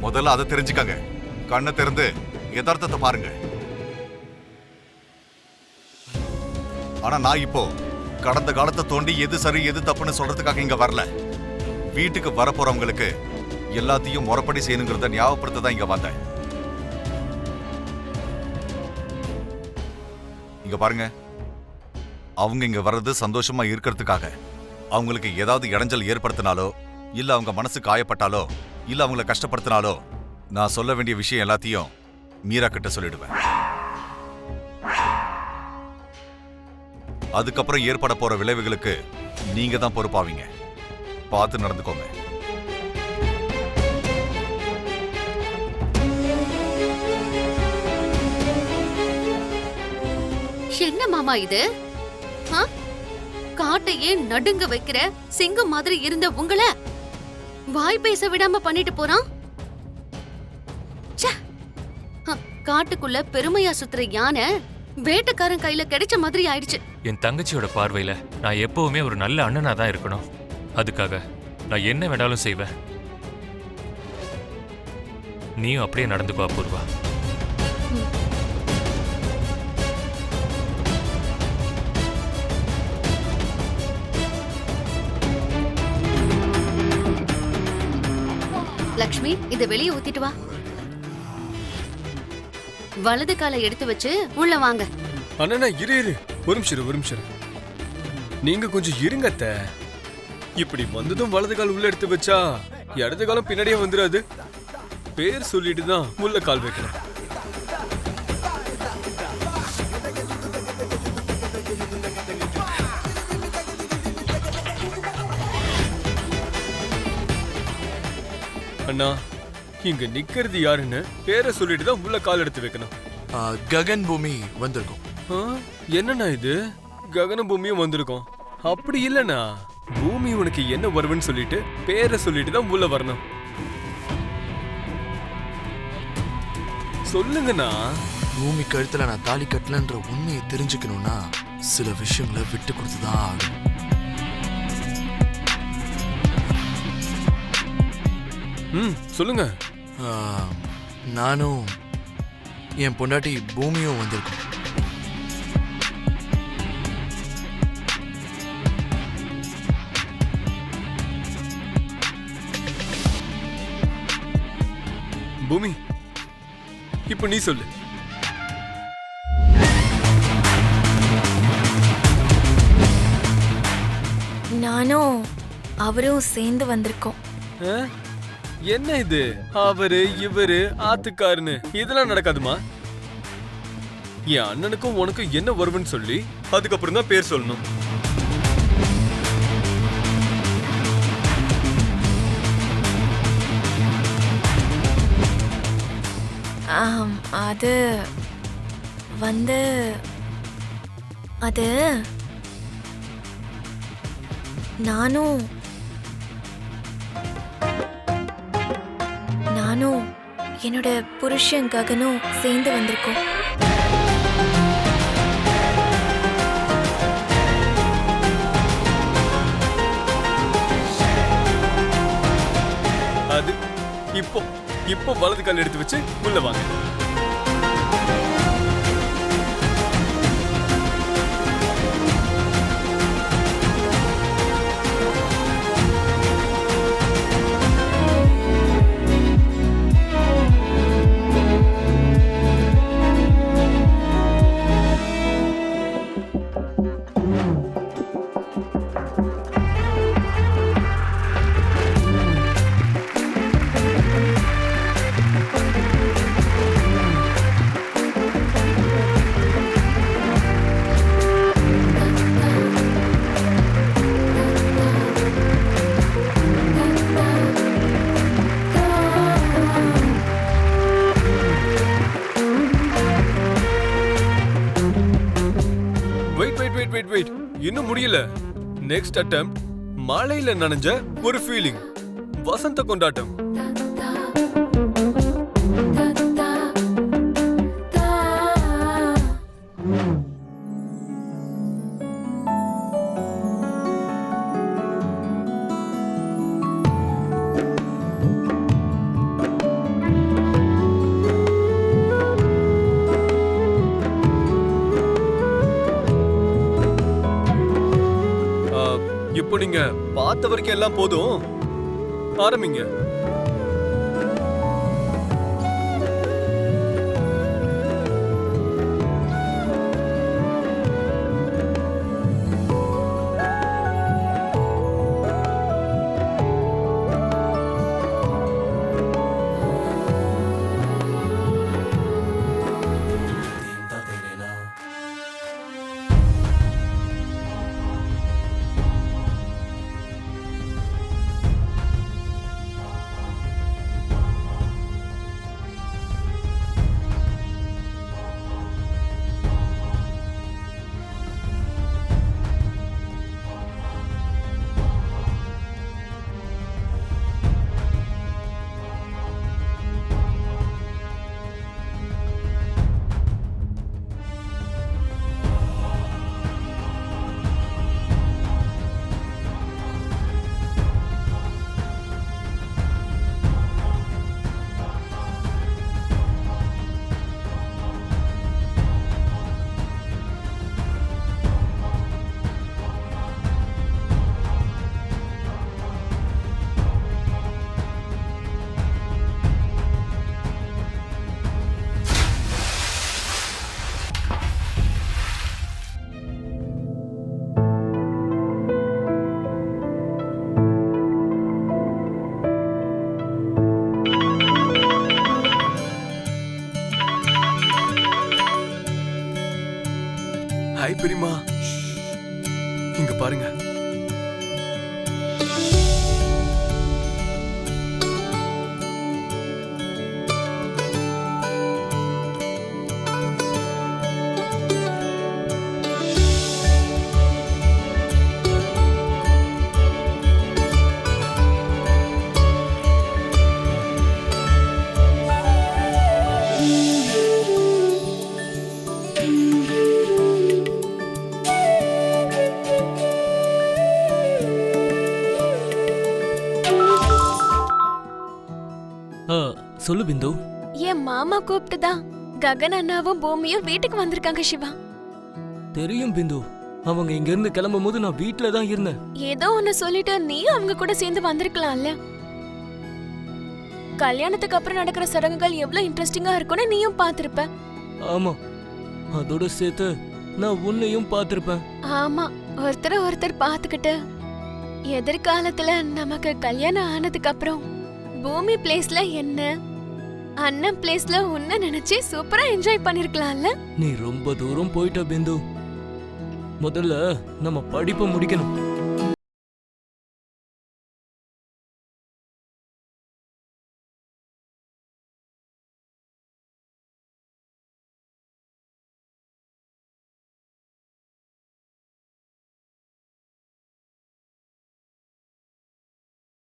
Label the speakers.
Speaker 1: முதல்ல அதை தெரிஞ்சுக்கங்க. கண்ணை திறந்து யதார்த்தத்தை பாருங்க. ஆனா நான் இப்போ கடந்த காலத்தை தோண்டி எது சரி எது தப்புன்னு சொல்றதுக்காக இங்க வரல. வீட்டுக்கு வரப்போறவங்களுக்கு எல்லாத்தையும் முறைப்படி செய்யணுங்கிறத ஞாபகப்படுத்த தான் இங்க வந்தேன். இங்க பாருங்க, அவங்க இங்க வர்றது சந்தோஷமா இருக்கிறதுக்காக. அவங்களுக்கு ஏதாவது இடைஞ்சல் ஏற்படுத்தினாலோ இல்ல அவங்க மனசு காயப்பட்டாலோ இல்ல அவங்கள கஷ்டப்படுத்தினாலோ நான் சொல்ல வேண்டிய விஷயம் எல்லாத்தையும் மீரா கிட்ட சொல்லிடுவேன். அதுக்கப்புறம் ஏற்பட போற விளைவுகளுக்கு நீங்க தான் பொறுப்பாவீங்க. பார்த்து நடந்துக்கோங்க.
Speaker 2: என்ன மாமா இது? காட்டையே நடுங்க வைக்கிற சிங்கம் மாதிரி இருந்த உங்களை வாய் பேச விடாம பண்ணிட்டு போறான். காட்டுக்குள்ள பெருமையா சுத்துற யானை வேட்டைக்காரன் கையில கிடைச்ச மாதிரி ஆயிடுச்சு.
Speaker 3: என் தங்கச்சியோட பார்வையில நான் எப்பவுமே ஒரு நல்ல அண்ணனா தான் இருக்கணும். அதுக்காக நான் என்ன வேணாலும் செய்வேன். நீயும் அப்படியே நடந்துக்கோ பூர்வா.
Speaker 2: லக்ஷ்மி, இத வெளியே ஊத்திட்டு வா. வலது காலை எடுத்து வச்சு உள்ள வாங்க.
Speaker 4: அண்ணா இரு ஒரு நிமிஷம். நீங்க கொஞ்சம் இருங்க அத்தை. இப்படி வந்ததும் வலது கால் உள்ள எடுத்து வச்சா இடது காலம் பின்னாடியே வந்துடாது. பேர் சொல்லிட்டு தான் உள்ள கால் வைக்கிறேன். அண்ணா, இங்க நிக்கிறது யாருன்னு பேரை சொல்லிட்டு தான் உள்ள கால் எடுத்து வைக்கணும்.
Speaker 5: ககன் பூமி வந்திருக்கும்.
Speaker 4: என்னண்ணா இது? ககன பூமியும் வந்திருக்கும். அப்படி இல்லண்ணா, பூமி உனக்கு என்ன வருவன்னு சொல்லிட்டு பேரை சொல்லிட்டு தான் உள்ள வரணும். சொல்லுங்கண்ணா.
Speaker 5: பூமி கழுத்துல நான் தாலி கட்டலன்ற உண்மையை தெரிஞ்சுக்கணும்னா சில விஷயங்களை விட்டு கொடுத்துதான் ஆகும்.
Speaker 4: சொல்லுங்க.
Speaker 5: நானும் என் பொண்டாட்டி பூமியும் வந்திருக்கோம்.
Speaker 4: பூமி, இப்ப நீ சொல்லு.
Speaker 6: நானும் அவரும் சேர்ந்து வந்திருக்கோம்.
Speaker 4: என்ன இது? அவரு இவரு ஆத்துக்காருன்னு இதெல்லாம் நடக்காதுமா. என் அண்ணனுக்கும் உனக்கும் என்ன வருவன்னு சொல்லி அதுக்கப்புறம் தான் பேர் சொல்லணும்.
Speaker 6: அது வந்து அது நானும் என்னோட புருஷன் ககனும் சேர்ந்து வந்திருக்கோம்.
Speaker 4: அது இப்போ வலது கால் எடுத்து வச்சு உள்ள வாங்க. இன்னும் முடியல. நெக்ஸ்ட் அட்டெம்ப்ட் மழையில நனைஞ்ச ஒரு ஃபீலிங், வசந்த கொண்டாட்டம். இப்போ நீங்க பார்த்த வரைக்கும் எல்லாம் போதும், ஆரம்பிங்க. ஹாய் பெரியம்மா, இங்க பாருங்க.
Speaker 7: சொல்லு பிந்து.
Speaker 6: என் மாமா கூப்பிட்டுதான் ககன் அண்ணாவும் பூமியும் வீட்டுக்கு வந்திருக்காங்க சிவா.
Speaker 7: தெரியும் பிந்து, அவங்க இங்க இருந்து கிளம்பும் போது நான் வீட்ல தான் இருந்தேன்.
Speaker 6: ஏதோ ஒன்னு சொல்லிட்டு நீயும் அவங்க கூட சேர்ந்து வந்திருக்கலாம்ல. கல்யாணத்துக்கு அப்புறம் நடக்கிற சடங்குகள் எவ்வளவு இன்ட்ரெஸ்டிங்கா இருக்கும்னு நீயும் பாத்திருப்ப.
Speaker 7: ஆமா, அதோட சேர்த்து நான் உன்னையும் பாத்திருப்பேன்.
Speaker 6: ஆமா, ஒருத்தர் பாத்துக்கிட்டு எதிர்காலத்துல நமக்கு கல்யாணம் ஆனதுக்கு அப்புறம் பூமி பிளேஸ்ல என்ன, அண்ணன் பிளேஸ்ல உன்ன நினைச்சு சூப்பரா என்ஜாய் பண்ணிருக்கலாம்ல.
Speaker 7: நீ ரொம்ப தூரம் போயிட்ட பிந்து. முதல்ல நம்ம படிப்பை முடிக்கணும்.